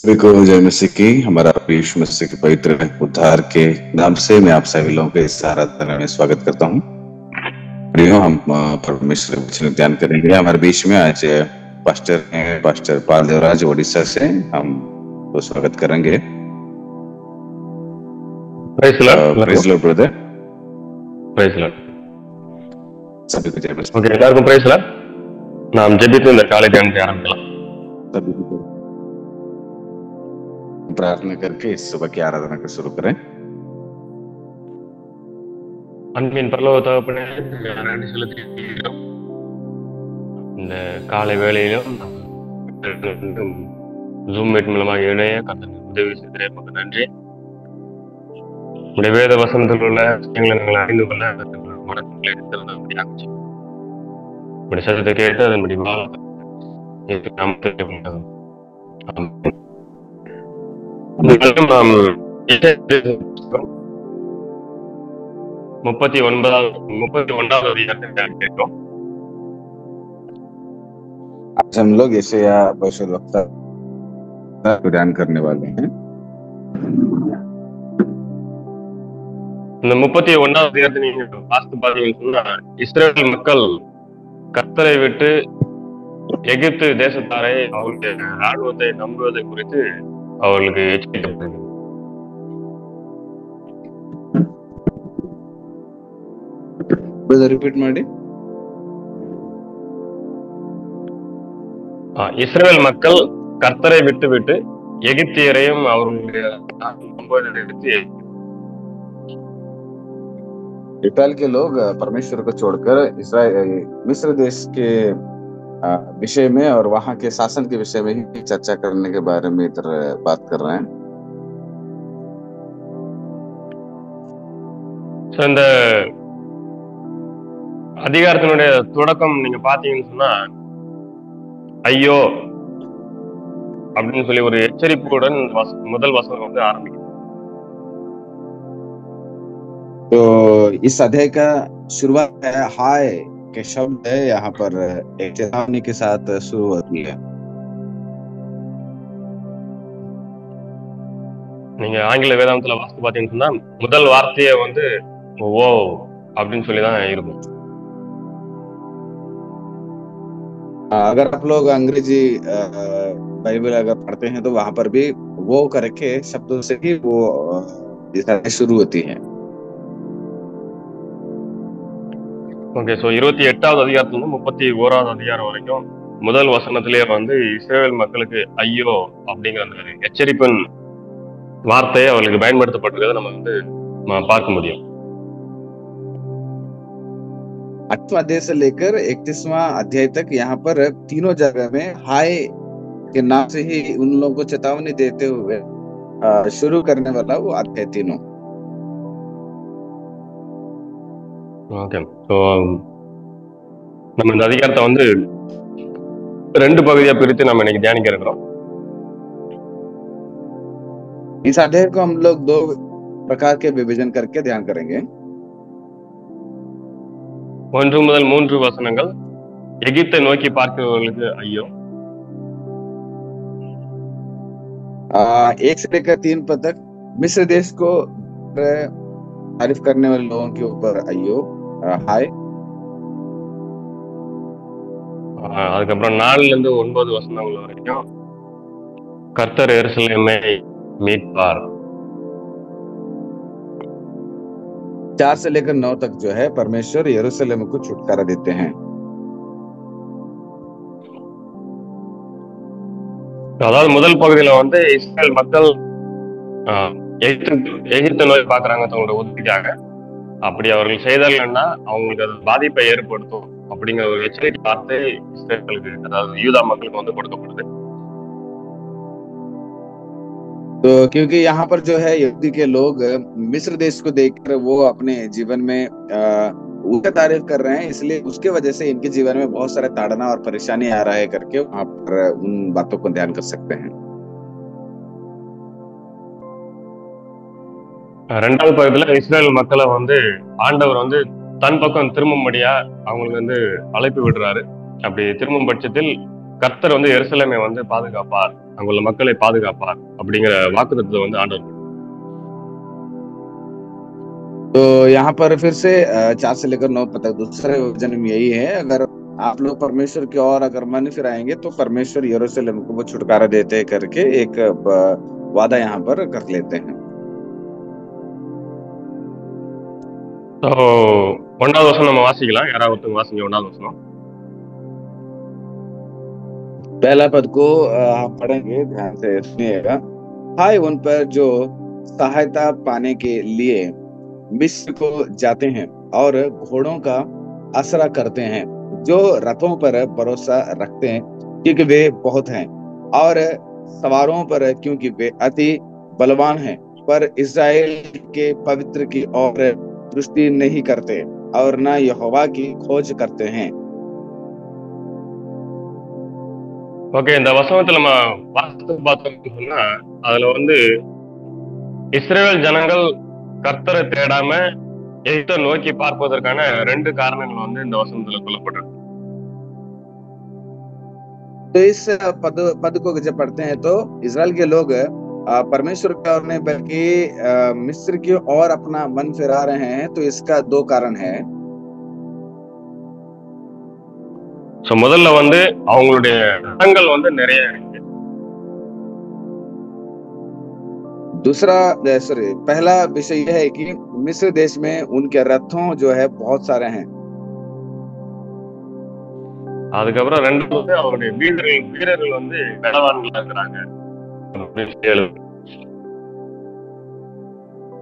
सभी को जय मसीह की। हमारा यीशु मसीह के पवित्र उद्धार के नाम से मैं आप सभी लोगों के इस आराधना में स्वागत करता हूँ। प्रियो, हम परमेश्वर के वचन ध्यान करेंगे। हमारे बीच में आज पास्टर पाल देवराज ओडिशा से हम तो स्वागत करेंगे। Praise Lord brother. Praise Lord. सभी को जय मसीह। ஓகே, எல்லாருக்கும் பிரைஸ் லார்ட். நாம் ஜெபித்து இந்த காலை தியானத்தை ஆரம்பிக்கலாம். सभी को प्रार्थना करके इस सुबह की आराधना को शुरू करें। அன்பின் பரலோக தகப்பனே, நன்றி செலுத்துகிறோம். இந்த காலை வேளையிலும் ஜூம் மீட் மூலமாக இணைய கர்த்தர் உதவி செய்தே நமக்கு நன்றி. உடைய வேத வசனத்தில் உள்ள விஷயங்களை நாங்கள் அறிந்து கொள்ள மனங்களை எடுத்து உடைய சத்தத்தை கேட்டு அதன்படி முப்பத்தி ஒன்றாவது அதிகாரத்தை கேட்டோம். आज हम लोग यशायाह भविष्यद्वक्ता को ध्यान करने वाले हैं। இந்த 31வது அதிகாரத்தை நீங்க வாசித்து பார்த்தீங்கன்னா, இஸ்ரேல் மக்கள் கர்த்தரை விட்டு எகிப்து தேசத்தாரை அவர்களுடைய ராணுவத்தை நம்புவதை குறித்து அவர்களுக்கு எச்சரிக்கப்படுகிறது. ರಿಪೀಟ್ ಮಾಡಿ. இஸ்ரேல் மக்கள் கர்த்தரை விட்டு எகிப்தியரையும் அவர்களுடைய நம்புவதை எடுத்து इस्राएल के लोग परमेश्वर को छोड़कर मिस्र देश के विषय में और वहां के शासन के विषय में ही चर्चा करने के बारे में इधर बात कर रहे हैं। இந்த அதிகாரத்தினுடைய தொடக்கம் நீங்க பாத்தீங்கன்னு சொன்னா, ஐயோ அப்படின்னு சொல்லி ஒரு எச்சரிப்புடன் முதல் வசனம் வந்து ஆரம்பிக்கும். तो इस अध्याय का शुरुआत है हाय के शब्द है, यहाँ पर एक चेतावनी के साथ शुरू होती है। நீங்க ஆங்கில வேதாந்தத்துல வாசித்து பாத்தீங்கன்னு சொன்னா, முதல் வார்த்தையை வந்து ஓ அப்படின்னு சொல்லிதான் இருக்கும். अगर आप लोग अंग्रेजी बाइबल अगर पढ़ते हैं तो वहां पर भी वो करके शब्दों से ही वो शुरू होती है। ஓகே, ஸோ 28வது அதிகாரத்துல 31வது அதிகாரம் வரைக்கும் முதல் வசனத்திலேயே வந்து இஸ்ரேல் மக்களுக்கு ஐயோ அப்படிங்கிற அந்த எச்சரிப்பின் வார்த்தையை அவர்களுக்கு பயன்படுத்தப்பட்டிருக்கிறத நம்ம வந்து பார்க்க முடியும். 8वां अध्याय से लेकर 31वां अध्याय तक यहाँ पर तीनों जगह में हाय के नाम से ही उन लोगों को चेतावनी देते हुए शुरू करने वाला वो अध्याय तीनों। ஓகே, ஸோ நம்ம இந்த அதிகாரத்தை வந்து 2 பகுதியா பிரித்து நம்ம இன்னைக்கு தியானிக்க இருக்கிறோம். इस अध्याय को हम लोग 2 प्रकार के विभाजन करके ध्यान करेंगे। 1 முதல் 3 வசனங்கள் எகிப்தை நோக்கி பார்க்கிறவர்களுக்கு ஐயோ, 1 से लेकर 3 पद तक मिस्र देश को तारीफ करने वाले लोगों के ऊपर अय्यो हाय। அதுக்கப்புறம் 4 இருந்து 9 வசனங்கள் வரைக்கும் கர்த்தர் எருசலேமை மீட்பார். 4 से लेकर 9 तक जो है परमेश्वर यरूशलेम को छुटकारा देते हैं। அதாவது முதல் பகுதியில வந்து இஸ்ரேல் மக்கள் எகிப்தை நோய் பாக்குறாங்க தங்களோட உதவிக்காக. அப்படி அவர்கள் செய்தார்கள்னா அவங்களுக்கு அது பாதிப்பை ஏற்படுத்தும் அப்படிங்கிற ஒரு எச்சரிக்கை வார்த்தை இஸ்ரேலுக்கு, அதாவது யூதா மக்களுக்கு வந்து கொடுக்கப்படுது. तो क्योंकि यहाँ पर जो है यहूदी के लोग मिस्र देश को देखकर वो अपने जीवन में उनका तारीफ कर रहे हैं, इसलिए उसके वजह से इनके जीवन में बहुत सारे ताड़ना और परेशानी आ रहा है करके वहां पर उन बातों को ध्यान कर सकते हैं। 2வது பகுதியில இஸ்ரேல் மக்களை வந்து ஆண்டவர் வந்து தன் பக்கம் திரும்பும்படியா அவங்களுக்கு வந்து அழைப்பு விடுறாரு. அப்படி திரும்பும் பட்சத்தில் கர்த்தர் வந்து எருசலேமை வந்து பாதுகாப்பார், அங்குள்ள மக்களை பாதுகாப்பார் அப்படிங்கிற வாக்குத்தத்தத்தை வந்து ஆண்டவர். तो यहाँ पर फिर से 4 से लेकर 9 पद तक दूसरा वचन में यही है, अगर आप लोग परमेश्वर की ओर अगर मन फिराएंगे तो परमेश्वर यरूशलेम को वो छुटकारा देते हैं करके एक वादा यहाँ पर कर लेते हैं। ஸோ 1வது வசனம் நம்ம வாசிக்கலாம். யாராவது ஒருத்தவங்க வாசிங்க 1வது வசனம். पहला पद को हम पढ़ेंगे, ध्यान से सुनिएगा। हाय उन पर जो सहायता पाने के लिए मिस्र को जाते हैं और घोड़ों का आसरा करते हैं, जो रथों पर भरोसा रखते हैं क्योंकि वे बहुत हैं, और सवारों पर क्योंकि वे अति बलवान हैं, पर इस्राएल के पवित्र की ओर दृष्टि नहीं करते और न यहोवा की खोज करते हैं। ஓகே, இந்த வசனத்துல நம்ம வாசித்து பார்த்தோம்னு சொன்னா, அதுல வந்து இஸ்ரேல் ஜனங்கள் கர்த்தரை தேடாம எகிப்தை நோக்கி பார்ப்பதற்கான 2 காரணங்கள் வந்து இந்த வசனத்துல சொல்லப்பட்டிருக்கு. तो इस पद को जब पढ़ते हैं तो इजराइल के लोग परमेश्वर की ओर नहीं बल्कि मिस्र की ओर अपना मन फिरा रहे हैं, तो इसका 2 कारण है। முதல்ல வந்து அவங்களுடைய ரதங்கள் வந்து நிறைய இருக்கு. दूसरा पहला विषय यह है कि मिस्र देश में उनके रथों जो है बहुत सारे हैं। அதுக்கப்புறம் 2 வந்து அவருடைய வீரர்கள் வந்து பலவான்களா இருக்கிறாங்க.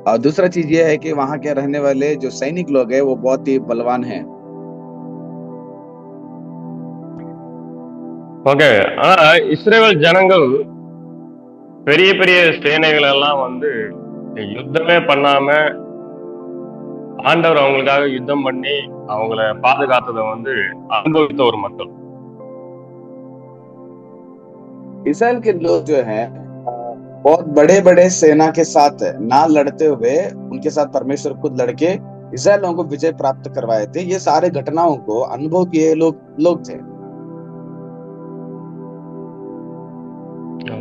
और दूसरा चीज यह है कि वहां के रहने वाले जो सैनिक लोग हैं वो बहुत ही बलवान हैं। ஓகே, ஆனா இஸ்ரேல் ஜனங்கள் பெரிய பெரிய சேனைகள் எல்லாம் வந்து யுத்தமே பண்ணாம ஆண்டவர் அவங்களுக்காக யுத்தம் பண்ணி அவங்கள பாதுகாத்ததை வந்து அனுபவித்த ஒரு மக்கள். इस्राएल के लोग जो हैं बहुत बड़े बड़े सेना के साथ ना लड़ते हुए उनके साथ परमेश्वर खुद लड़के इस्राएल लोगों को विजय प्राप्त करवाए थे। ये सारे घटनाओं को अनुभव किए लोग थे।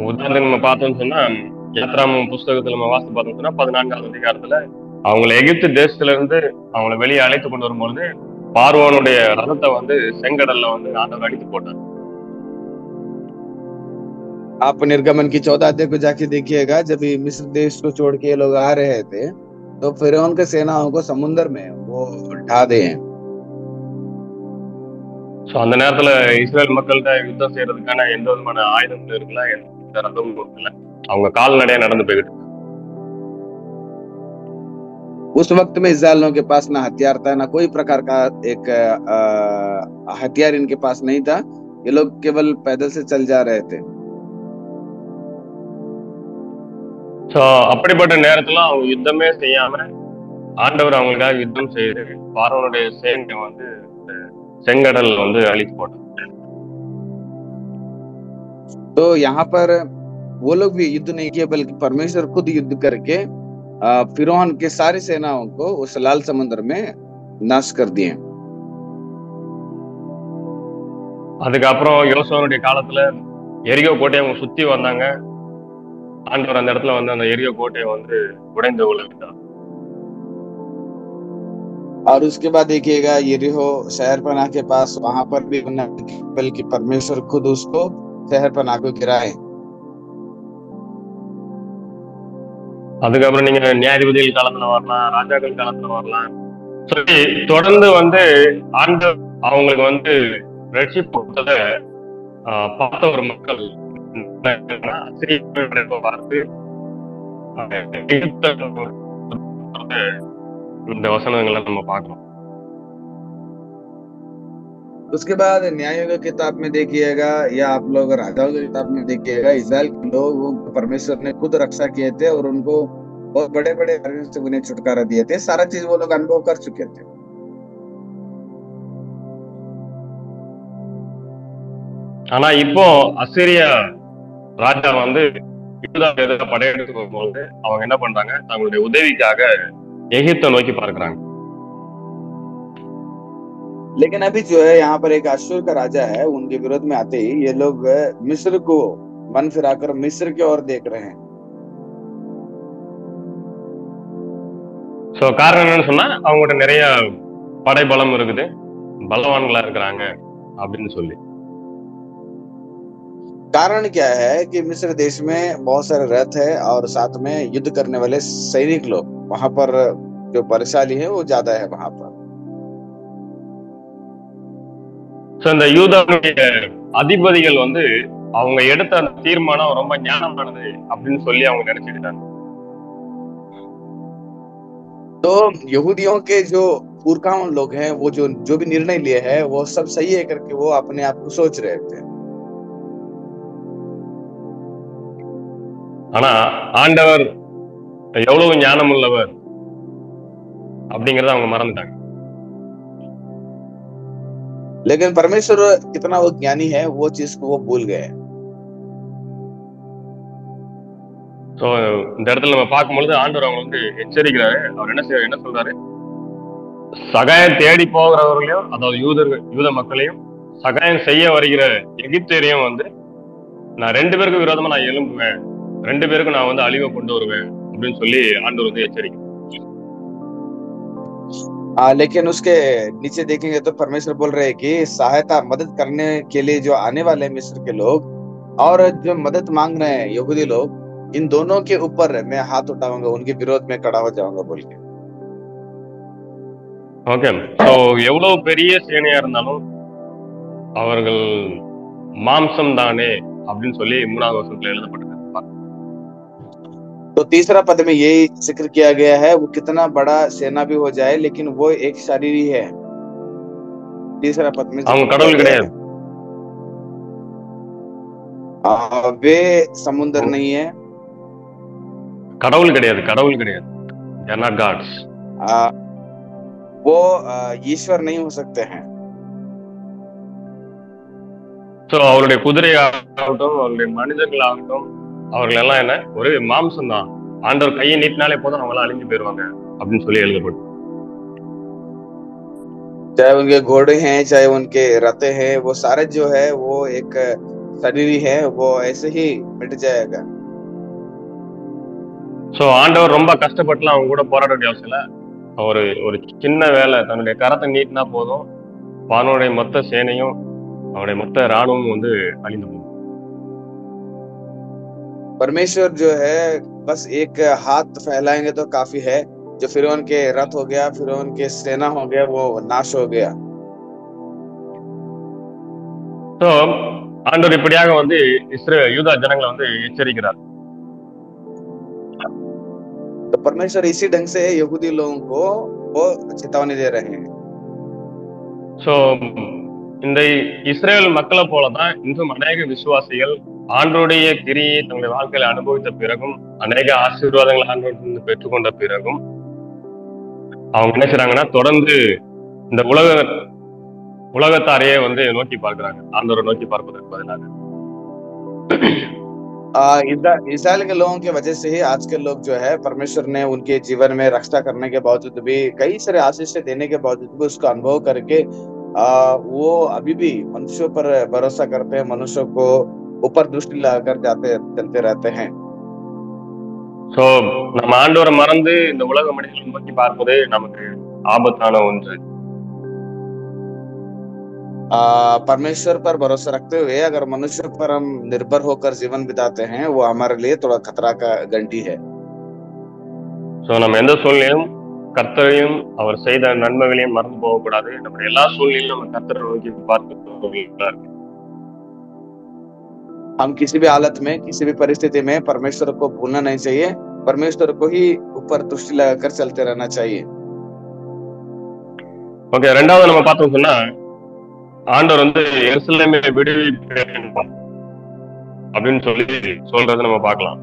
உதாரணத்துக்கு நம்ம பார்த்தோம்னு சொன்னா, யாத்ராமம் புஸ்தகத்துல நம்ம வாசித்து பார்த்தோம்னு சொன்னா 14வது அதிகாரத்துல அவங்களை எகிப்து தேசத்துல இருந்து அவங்களை வெளியே அழைத்து கொண்டு வரும்பொழுது பார்வோனுடைய ரதத்தை வந்து செங்கடல்ல வந்து ஆண்டவர் அடித்து போட்டார். आप निर्गमन की 14 अध्याय को जाके देखिएगा, जब मिस्र देश को छोड़ के ये लोग आ रहे थे तो फिरौन के सेनाओं को समुद्र में वो ढा दे हैं। அந்த நேரத்துல இஸ்ரேல் மக்கள்கிட்ட யுத்தம் செய்யறதுக்கான எந்த விதமான ஆயுதங்களும் இருக்குல்ல, எந்த ரதமும் இருக்குல்ல, அவங்க கால்நடையா நடந்து போய்கிட்டு. उस वक्त में इस्राएलियों के पास ना हथियार था, ना कोई प्रकार का एक हथियार इनके पास नहीं था। ये लोग केवल पैदल से चल जा रहे थे। அப்படிப்பட்ட நேரத்துல அவங்க யுத்தமே செய்யாம ஆண்டவர் அவங்களுக்காக யுத்தம் செய்து பார்வோனுடைய சேனை வந்து செங்கடல் வந்து அழித்து போட்டார். तो यहाँ पर वो लोग भी युद्ध नहीं किए, बल्कि परमेश्वर खुद युद्ध करके फिरौन के सारी सेनाओं को उस लाल समुद्र में नाश कर दिए। அதுக்கப்புறம் யோசுவாவுடைய காலத்துல எரிகோ கோட்டையை அவங்க சுத்தி வந்தாங்க. ஆண்டவர் அந்த இடத்துல வந்து அந்த எரிகோ கோட்டையை வந்து உடைந்து விட்டார். और उसके बाद देखिएगा यरीहो शहर पनाह के पास, वहां पर भी बल्कि परमेश्वर खुद उसको शहर पनाह को गिराए। அதுக்கப்புறம் நீங்க நியாயாதிபதிகள் காலத்துல வரலாம், ராஜாக்கள் காலத்துல வரலாம், சொல்லி தொடர்ந்து வந்து ஆண்டவர் அவங்களுக்கு வந்து ரட்சிப்பு கொடுத்ததை பார்த்த ஒரு மக்கள் பார்த்து இந்த வசனங்களை நம்ம பார்க்கலாம். उसके बाद न्यायों की किताब में देखिएगा या आप लोग राजाओं की किताब में देखिएगा, इस्राएल के लोग परमेश्वर ने खुद रक्षा किए थे और उनको बहुत बड़े बड़े से उन्हें छुटकारा दिए थे। सारा चीज वो लोग अनुभव कर चुके थे। ஆனா இப்போ அசீரியா ராஜா வந்து படையெடுத்து போகும்போது அவங்க என்ன பண்றாங்க, தங்களுடைய உதவிக்காக எகிப்தை நோக்கி பார்க்கிறாங்க. लेकिन अभी जो है यहाँ पर एक अश्शूर का राजा है, उनके विरोध में आते ही ये लोग मिस्र को मन फिराकर मिस्र की ओर देख रहे हैं। சோ காரணம் என்னன்னு சொன்னா அவங்ககிட்ட நிறைய படைபலம் இருக்குது, பலவான்களா இருக்கிறாங்க அப்படின்னு சொல்லி. कारण क्या है कि मिस्र देश में बहुत सारे रथ है और साथ में युद्ध करने वाले सैनिक लोग, वहां पर जो बलशाली है वो ज्यादा है वहां पर। சோ இந்த யூதாவுடைய அதிபதிகள் வந்து அவங்க எடுத்த அந்த தீர்மானம் ரொம்ப ஞானமானது அப்படின்னு சொல்லி அவங்க நினைச்சுக்கிட்டாங்க. तो यहूदियों के जो पुरखाओं लोग हैं, वो जो भी निर्णय लिए है वो सब सही है करके वो अपने आप को सोच रहे थे। ஆனா ஆண்டவர் எவ்வளவு ஞானம் உள்ளவர் அப்படிங்கறத அவங்க மறந்துட்டாங்க. लेकिन परमेश्वर कितना वो ज्ञानी है, वो चीज को वो भूल गए। சோ இந்த இடத்துல நம்ம பார்க்கும்பொழுது ஆண்டவர் அவங்க வந்து எச்சரிக்கிறாரு. அவர் என்ன சொல்றாரு, சகாயம் தேடி போகிறவர்களையும், அதாவது யூத மக்களையும், சகாயம் செய்ய வருகிற எகிப்தியரையும் வந்து நான் 2 பேருக்கு விரோதமா நான் எழும்புவேன், 2 பேருக்கு நான் வந்து அழிவை கொண்டு வருவேன் அப்படின்னு சொல்லி ஆண்டவர் வந்து எச்சரிக்கை. लेकिन उसके नीचे देखेंगे तो परमेश्वर बोल रहे हैं कि सहायता मदद करने के लिए जो आने वाले हैं मिस्र के लोग, और जो मदद मांग रहे हैं यहूदी लोग, इन दोनों के ऊपर मैं हाथ उठाऊंगा, उनके विरोध में खड़ा हो जाऊंगा बोल के। ஓகே, சோ எவ்வளவு பெரிய சேனையா இருந்தாலும் அவர்கள் மாம்சம் தானே அப்படின்னு சொல்லி 3வது வசனத்துல எழுதப்பட்டிருக்கு. तो तीसरा पद में यही जिक्र किया गया है, वो कितना बड़ा सेना भी हो जाए लेकिन वो एक शरीर ही है। तीसरा पद में அவங்க கடவுள் கிடையாது, वे समुद्र नहीं है, கடவுள் கிடையாது, கடவுள் கிடையாது, they are not gods. वो ईश्वर नहीं हो सकते हैं। சோ அவருடைய குதிரையாகட்டும், அவருடைய மனிதர்களாகட்டும், அவர்கள் எல்லாம் என்ன ஒரு மாம்சம் தான். ஆண்டவர் கையை நீட்டினாலே போதும் அவங்க எல்லாம் அழிஞ்சு போயிருவாங்க அப்படின்னு சொல்லி எழுதப்பட்டு. चाहे उनके घोड़े हैं, चाहे उनके रथ हैं, वो सारे जो है वो एक शरीर ही है, वो ऐसे ही मिट जाएगा। சோ ஆண்டவர் ரொம்ப கஷ்டப்பட்டுலாம் அவங்க கூட போராட வேண்டிய அவசியம் இல்ல. ஒரு சின்ன வேலை, தன்னுடைய கரத்தை நீட்டினா போதும், வானுடைய மொத்த சேனையும் அவருடைய மொத்த ராணுவமும் வந்து அழிந்து போகும். परमेश्वर जो है बस एक हाथ फैलाएंगे तो काफी है, जो फिरौन के रथ हो गया, फिरौन के सेना हो गया, वो नाश हो गया। சோ ஆண்டவர் இப்படியாக வந்து யூதா ஜனங்களை வந்து எச்சரிக்கிறார். तो परमेश्वर इसी ढंग से यहूदी लोगों को वो चेतावनी दे रहे हैं। சோ இந்த இஸ்ரேல் மக்களை போலதான் இன்றும் அநேக விசுவாசிகள் ஆண்டோடைய கிரியை தங்களுடைய வாழ்க்கையில அனுபவித்த பிறகும், அநேக ஆசீர்வாதங்களை ஆண்டோடு பெற்றுக்கொண்ட பிறகும் அவங்க என்ன செய்றாங்கன்னா தொடர்ந்து இந்த உலகத்தாரையே வந்து நோக்கி பார்க்கிறாங்க, ஆண்டவரை நோக்கி பார்ப்பதற்கு பதிலாக. इसराइल के लोगों की वजह से ही आज के लोग जो है, परमेश्वर ने उनके जीवन में रक्षा करने के बावजूद भी, कई सारे आशीष देने के बावजूद भी उसका अनुभव करके वो अभी भी मनुष्यों पर भरोसा करते हैं, मनुष्यों को ऊपर दृष्टि लगाकर चलते रहते हैं। சோ நம்ம ஆண்டவரை மறந்து இந்த உலக மனிதர்களை நோக்கி பார்ப்பது நமக்கு ஆபத்தான ஒன்று. परमेश्वर पर भरोसा रखते हुए अगर मनुष्य पर हम निर्भर होकर जीवन बिताते हैं, वो हमारे लिए थोड़ा खतरा का घंटी है। சோ நம்ம எந்த சூழ்நிலையும் கர்த்தரையும் அவர் செய்த நன்மைகளையும் மறந்து போகக்கூடாது. நம்ம எல்லா சூழ்நிலையும் நம்ம கர்த்தரை நோக்கி பார்க்க, हम किसी भी हालत में, किसी भी परिस्थिति में परमेश्वर को भूलना नहीं चाहिए, परमेश्वर को ही ऊपर दृष्टि लगाकर चलते रहना चाहिए। ஓகே, 2வது நம்ம பார்த்தோம் சொன்னா ஆண்டவர் வந்து எருசலேமை விடுவிப்பேன் அப்படின்னு சொல்லி சொல்றதை நம்ம பார்க்கலாம்.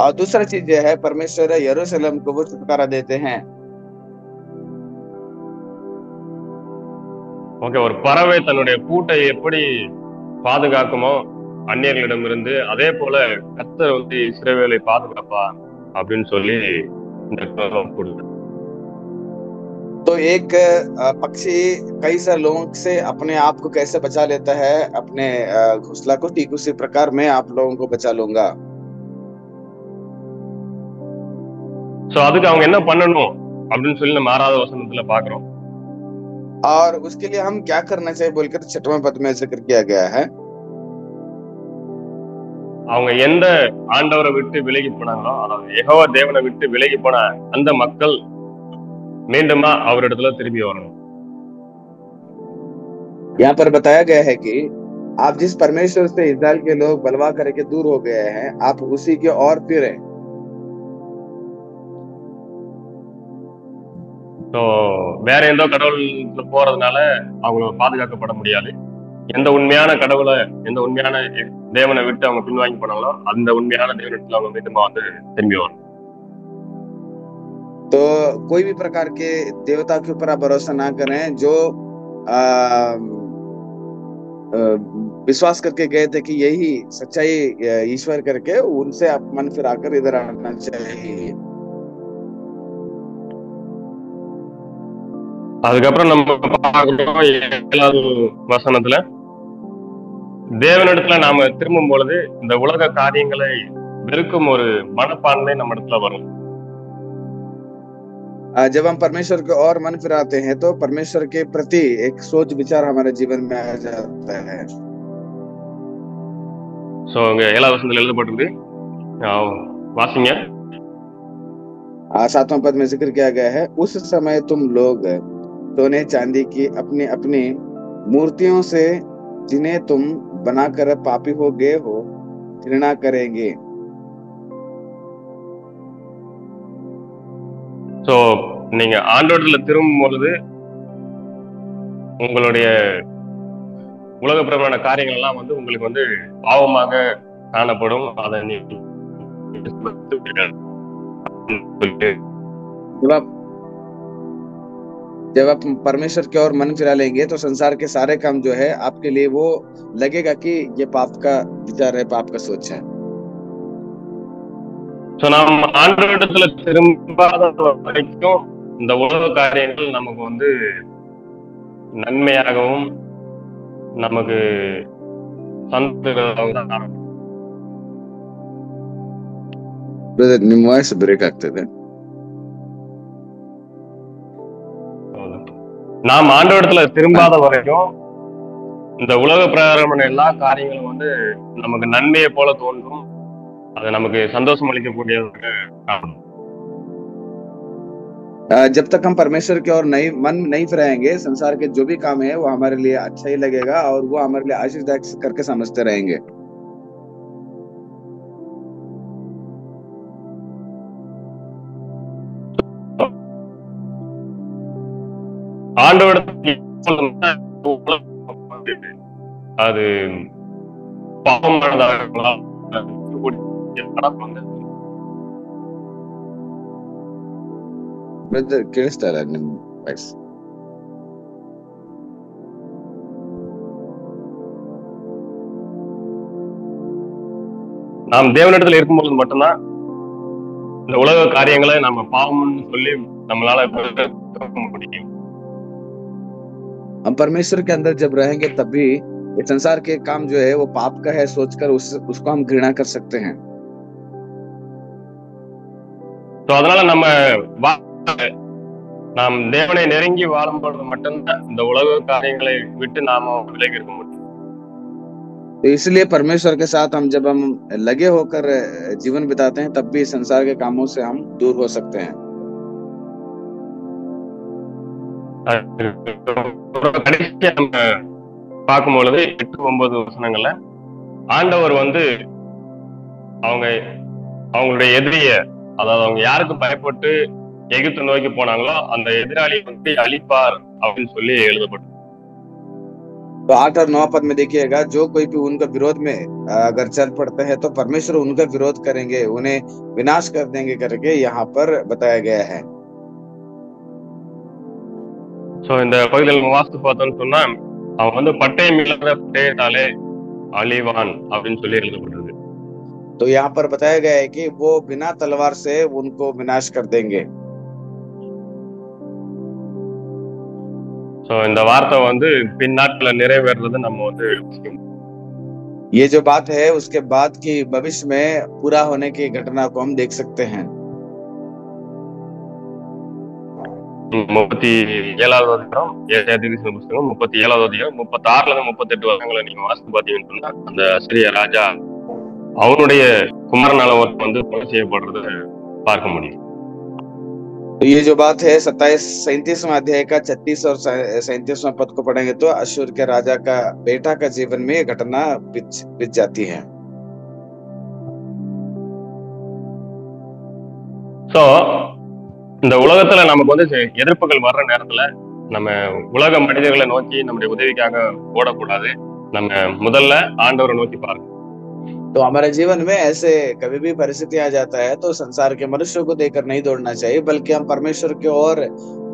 और दूसरा चीज यह है, परमेश्वर यरूशलेम को वो छुटकारा देते हैं। ஓகே, ஒரு பறவை தன்னுடைய கூட்டை எப்படி பாதுகாக்குமோ அந்நியர்களிடமிருந்து, அதே போல கர்த்தர் வந்து இஸ்ரவேலை பாதுகாப்பா அப்படின்னு சொல்லி இந்த கொடுத்தார். तो एक पक्षी कई सारे लोगों से अपने आप को कैसे बचा लेता है, अपने घोंसला को, ठीक उसी प्रकार मैं आप लोगों को बचा लूंगा। சோ அதுக்கு அவங்க என்ன பண்ணணும் அப்படின்னு சொல்லி நம்ம 6வது வசனத்துல பாக்குறோம். और उसके लिए हम क्या करना चाहिए बोलकर 6वें पद में जिक्र किया गया है। அவங்க எந்த ஆண்டவரை விட்டு விலகி போனாங்களோ, அதாவது யெகோவா தேவனை விட்டு விலகி போன அந்த மக்கள் மீண்டுமா அவரிடத்துல திரும்பி வரணும். यहाँ पर बताया गया है कि आप जिस परमेश्वर से इस्राएल के लोग बलवा करके दूर हो गए हैं, आप उसी की ओर फिरें। ஸோ வேற எந்த கடவுள் போறதுனால அவங்க பாதுகாக்கப்பட முடியாது. எந்த உண்மையான கடவுளை, எந்த உண்மையான தேவனை விட்டு அவங்க பின்வாங்கி போனாங்களோ அந்த உண்மையான தேவனிடத்துல அவங்க மீண்டுமா வந்து திரும்பி வரணும். तो कोई भी प्रकार के देवता के ऊपर आप भरोसा ना करें। जो विश्वास करके गए थे कि यही सच्चाई ईश्वर करके, उनसे आप मन फिराकर इधर आना चाहिए। அதுக்கப்புறம் நம்ம பார்க்கிறோம் 7வது வசனத்துல, தேவனிடத்துல நாம திரும்பும் பொழுது இந்த உலக காரியங்களை வெறுக்கும் ஒரு மனப்பான்மை நம்ம இடத்துல வரும். जब हम परमेश्वर की ओर मन फिराते हैं तो परमेश्वर के प्रति एक सोच विचार हमारे जीवन में आ जाता है। சோ இங்க 7வது வசனத்துல எழுதப்பட்டிருக்கு, வாசிங்க. 7वें पद में जिक्र किया गया है, उस समय तुम लोग सोने चांदी की अपनी अपनी मूर्तियों से जिन्हें तुम बनाकर पापी हो गए हो घृणा करेंगे। சோ நீங்க ஆண்டவரிடத்துல திரும்பும் பொழுது உங்களுடைய உலக பிரபலமான காரியங்கள் எல்லாம் வந்து உங்களுக்கு வந்து பாவமாக காணப்படும். அதை जब आप परमेश्वर की ओर मन फिरा लेंगे तो संसार के सारे काम जो है आपके लिए वो लगेगा कि ये पाप का विचार है, पाप का सोच है। சோ நம்ம ஆண்டவரிடத்துல திரும்பாத வரைக்கும் இந்த உலக காரியங்கள் நமக்கு வந்து நன்மையாகவும் நமக்கு சந்தோஷமாகவும் தான் காணப்படும். ನಿಮ್ಮ ವಾಯ್ಸ್ ಬ್ರೇಕ್ ಆಗ್ತದೆ. நாம் ஆண்டவரிடத்துல திரும்பாத வரைக்கும் இந்த உலக பிரகாரமான எல்லா காரியங்களும் வந்து நமக்கு நன்மையை போல தோன்றும். அது நமக்கு சந்தோஷம் அளிக்கக்கூடியதாக காணும். जब तक हम परमेश्वर की ओर मन नहीं फिराएंगे, संसार के जो भी काम है वो हमारे लिए अच्छा ही लगेगा और वो हमारे लिए आशीर्वाद करके समझते रहेंगे। அது பாவமானதாக ಕೇಳಿಸ್ತಾ ಇಲ್ಲ ನಿಮ್ ವಾಯ್ಸ್. நாம் தேவனிடத்துல இருக்கும்போது மட்டும்தான் இந்த உலக காரியங்களை நம்ம பாவம்னு சொல்லி நம்மளால முடியும். हम परमेश्वर के अंदर जब रहेंगे तभी ये संसार के काम जो है वो पाप का है सोचकर उसको हम घृणा कर सकते हैं। तो அதனால நாம் தேவனை நெருங்கி வாழும்போது மட்டும்தான் இந்த உலக காரியங்களை விட்டு நாம விலகி இருக்க முடியும். तो इसलिए परमेश्वर के साथ जब हम लगे होकर जीवन बिताते हैं तब भी संसार के कामों से हम दूर हो सकते हैं। கடைசியா நம்ம பார்க்கும் பொழுது 8-9 வசனங்கள்ல ஆண்டவர் வந்து அவங்களுடைய எதிரிய, அதாவது அவங்க யாருக்கு பயப்பட்டு எகிப்து நோக்கி போனாங்களோ அந்த எதிராளி வந்து அழிப்பார் அப்படின்னு சொல்லி எழுதப்பட்டது. तो 8 और 9 पद में देखिएगा, जो कोई भी उनका विरोध में अगर चल पड़ते हैं तो परमेश्वर उनका विरोध करेंगे, उन्हें विनाश कर देंगे करके यहाँ पर बताया गया है। சோ இந்த பகுதியில் வாஸ்து பார்த்தோம்னு சொன்னா அவன் வந்து பட்டயம் இல்லாத பட்டயத்தாலே அழிவான் அப்படின்னு சொல்லி எழுதப்பட்டது. तो यहाँ पर बताया गया है कि वो बिना तलवार से उनको विनाश कर देंगे। சோ இந்த வார்த்தை வந்து பின்னாட்கள நிறைவேறது நம்ம வந்து ये जो बात है उसके बाद की भविष्य में पूरा होने की घटना को हम देख सकते हैं। 37வது அதிகாரம் ஏசாயா தீர்க்கதரிசன புஸ்தகம் 37வது அதிகாரம் 36ல இருந்து 38 வருஷங்களை நீங்க வாசித்து பாத்தீங்கன்னு சொன்னா அந்த அசிரிய ராஜா அவனுடைய குமாரனால ஒருத்தன் வந்து கொலை செய்யப்படுறத பார்க்க முடியும்। तो ये जो बात है 37वां अध्याय का 36 और 37वां पद को पढ़ेंगे तो अश्शूर के राजा का बेटा का जीवन में ये घटना बीत जाती है। சோ இந்த உலகத்துல நமக்கு வந்து எதிர்ப்புகள் வர்ற நேரத்துல நம்ம உலக மனிதர்களை நோக்கி நம்முடைய உதவிக்காக ஓடக்கூடாது, நம்ம முதல்ல ஆண்டவரை நோக்கி பாருங்க। तो हमारे जीवन में ऐसे कभी भी परिस्थिति आ जाता है तो संसार के मनुष्यों को देखकर नहीं दौड़ना चाहिए, बल्कि हम परमेश्वर की ओर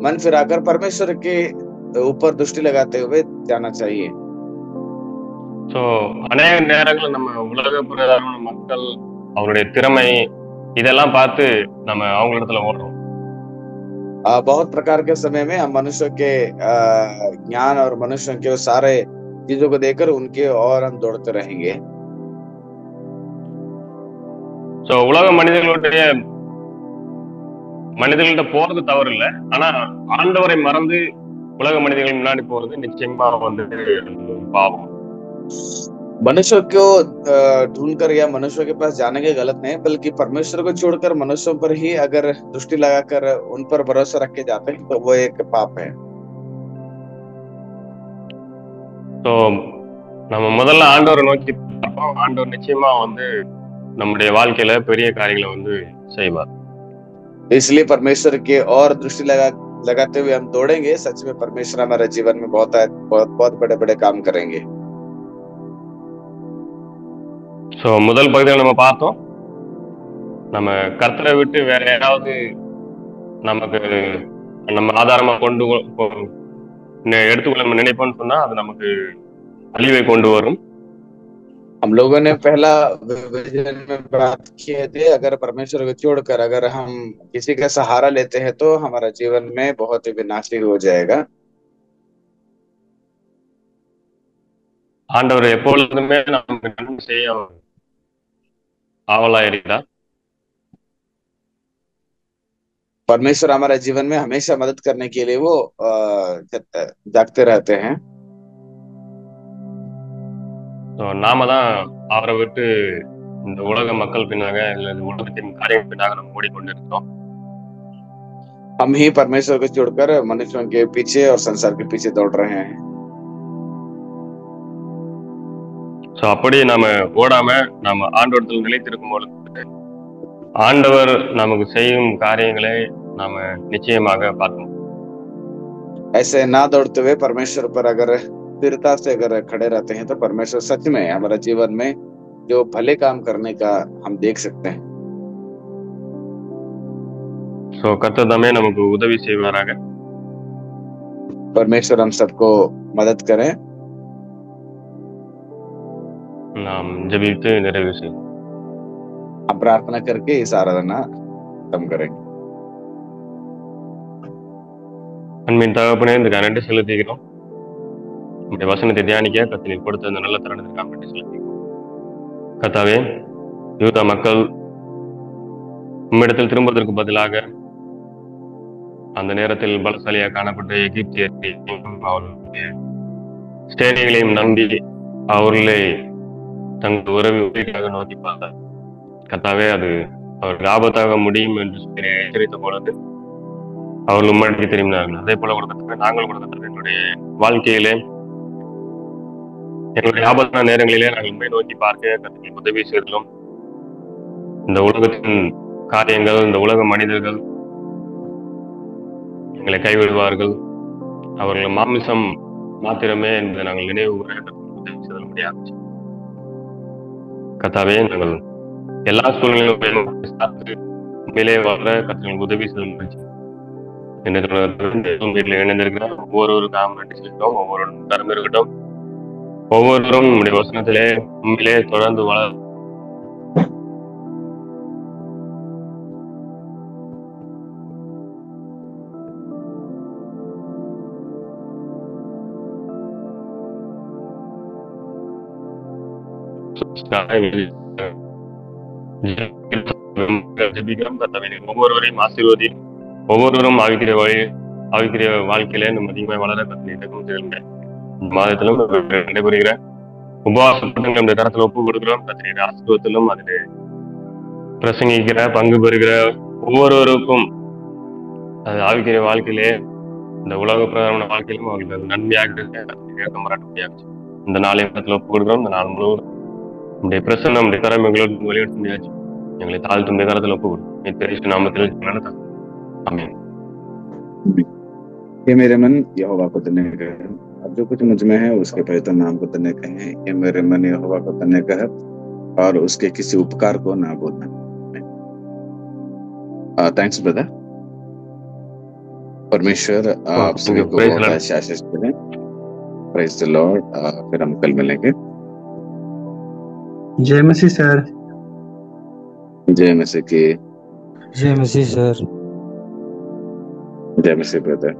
मन फिराकर परमेश्वर के ऊपर दृष्टि लगाते हुए जाना चाहिए। சோ அநேக நேரங்களில் நம்ம உலக பிரகாரமான மக்கள் அவருடைய திறமை இதெல்லாம் பார்த்து நம்ம அவங்களிடத்துல ஓடுறோம்। बहुत प्रकार के समय में हम मनुष्यों के ज्ञान और मनुष्यों के सारे चीजों को देखकर उनके और हम दौड़ते रहेंगे। சோ உலக மனிதர்கள்ட்ட போறது தவறு இல்லை, ஆனா ஆண்டவரை மறந்து உலக மனிதர்கள் முன்னாடி போறது நிச்சயமா வந்து பாவம்। मनुष्यों को ढूंढकर या मनुष्यों के पास जाने के गलत नहीं, बल्कि परमेश्वर को छोड़कर मनुष्यों पर ही अगर दृष्टि लगाकर उन पर भरोसा रख के जाते हैं तो वो एक पाप है। சோ நம்ம முதல்ல ஆண்டவரை நோக்கி பார்ப்போம், ஆண்டவர் நிச்சயமா வந்து நம்முடைய வாழ்க்கையில பெரிய காரியங்களை வந்து செய்வார்। इसलिए परमेश्वर के और दृष्टि लगाते हुए हम दौड़ेंगे, सच में परमेश्वर हमारे जीवन में बहुत बहुत बड़े बड़े काम करेंगे। சோ முதல் பகுதியில் நம்ம பார்த்தோம், நம்ம கர்த்தரை விட்டு வேற யாராவது நமக்கு நம்ம ஆதாரமா கொண்டு எடுத்துக்கொள்ள நம்ம நினைப்போம்னு சொன்னா அது நமக்கு அழிவை கொண்டு வரும்। हम लोगों ने पहला विजन में बात किए थे, अगर परमेश्वर को छोड़कर अगर हम किसी का सहारा लेते हैं तो हमारा जीवन में बहुत ही विनाशी हो जाएगा। ஆண்டவர் எப்பொழுதுமே நமக்கு நன்மை செய்ய ஆவலா இருக்கிறார்। परमेश्वर हमारे जीवन में हमेशा मदद करने के लिए वो जागते रहते हैं। நாம தான் அவரை விட்டு இந்த உலக மக்கள் பின்னாக இல்ல உலகத்தின் காரியம் பின்னாக நம்ம ஓடிக்கொண்டிருக்கிறோம்। हम ही परमेश्वर को छोड़कर मनुष्यों के पीछे और संसार के पीछे दौड़ रहे हैं। சோ அப்படி நாம ஓடாம நாம ஆண்டவரத்தில் நிலைத்திருக்கும் பொழுது ஆண்டவர் நமக்கு செய்யும் காரியங்களை நாம நிச்சயமாக பார்க்கணும்। ऐसे ना दौड़ते हुए परमेश्वर पर अगर स्थिरता से अगर खड़े रहते हैं तो परमेश्वर सच में हमारे जीवन में जो भले काम करने का हम देख सकते हैं। சோ கர்த்தர் தாமே நமக்கு உதவி செய்வாராக। परमेश्वर हम सबको मदद करें। நாம் ஜெபித்து நிறைவு செய்வோம்। हम प्रार्थना करके इस आराधना खत्म करेंगे। அன்பின் தகப்பனே, இந்த நன்றி செலுத்துகிறோம்। நம்முடைய வசனத்தை தியானிக்க கர்த்தர் நீர் கொடுத்த இந்த நல்ல தருணத்திற்காக நன்றி செலுத்துகிறோம்। கர்த்தாவே, யூதா மக்கள் உம்மிடத்தில் திரும்புவதற்கு பதிலாக அந்த நேரத்தில் பலசாலியாக காணப்பட்ட எகிப்தியரையும் அவர்களுடைய சேனைகளையும் நம்பி அவர்களை தங்கள் உதவிக்காக நோக்கி பார்த்தார்। கர்த்தாவே, அது அவருக்கு ஆபத்தாக முடியும் என்று சொல்லி எச்சரித்த பொழுது அவர்கள் உம்மிடத்தை திரும்பினார்கள்। அதே போல கொடுத்த நாங்கள் கொடுத்த என்னுடைய வாழ்க்கையிலே எங்களுடைய ஆபத்தான நேரங்களிலே நாங்கள் உண்மை நோக்கி பார்க்க கர்த்தர் உதவி செய்தோம்। இந்த உலகத்தின் காரியங்கள், இந்த உலக மனிதர்கள் எங்களை கைவிடுவார்கள், அவர்கள் மாமிசம் மாத்திரமே என்பதை நாங்கள் நினைவு கூற உதவி செய்தல் முடியாது। கர்த்தாவே, நாங்கள் எல்லா சூழ்நிலையும் மேலே வர கர்த்தர் உதவி செய்தல் வீட்டில் இணைந்திருக்கிற ஒவ்வொருவருக்காக நன்றி செலுத்தோம்। ஒவ்வொருவரும் தரம் இருக்கட்டும், ஒவ்வொருவரும் நம்முடைய வசனத்திலே உண்மையிலே தொடர்ந்து வளர ஜெபிக்கிறோம் கர்த்தாவே, நீர் ஒவ்வொருவரையும் ஆசீர்வதியும். ஒவ்வொருவரும் ஆவிக்குரிய வாழ்க்கையில நம்ம அதிகமாக வளர கற்றுங்க. மாதத்திலும் நடைபெறுகிற உபவாசத்திலும் நம்முடைய கரத்துல ஒப்பு கொடுக்கிறோம். கத்திரிக்கிற ஆசீர்வத்திலும் அதில் பிரசங்கிக்கிற பங்கு பெறுகிற ஒவ்வொருவருக்கும் அது ஆவிக்குரிய வாழ்க்கையிலே இந்த உலக பிரகாரமான வாழ்க்கையிலும் அவர்களுக்கு அது நன்மையாக கேட்க மாறாட்டு இந்த நாளை இடத்துல ஒப்பு கொடுக்கிறோம். இந்த நாள் முழுவதும் நம்முடைய பிரசன்னம் நம்முடைய கரம் எங்களோடு வெளியிட முடியாச்சு. எங்களை தாழ்த்து இந்த கரத்துல ஒப்பு கொடுக்கும் பெரிய நாமத்தில் आमीन। ये मेरे मन यहोवा को धन्य कहे, अब जो कुछ मुझ में है उसके पवित्र नाम को धन्य कहे। ये मेरे मन यहोवा को धन्य कहे और उसके किसी उपकार को ना भूलना। Thanks brother. परमेश्वर आप सभी को बहुत आशीष करें। Praise the Lord. फिर हम कल मिलेंगे। जय मसीह सर। जय मसीह की। जय मसीह सर। जय मसीह ब्रदर।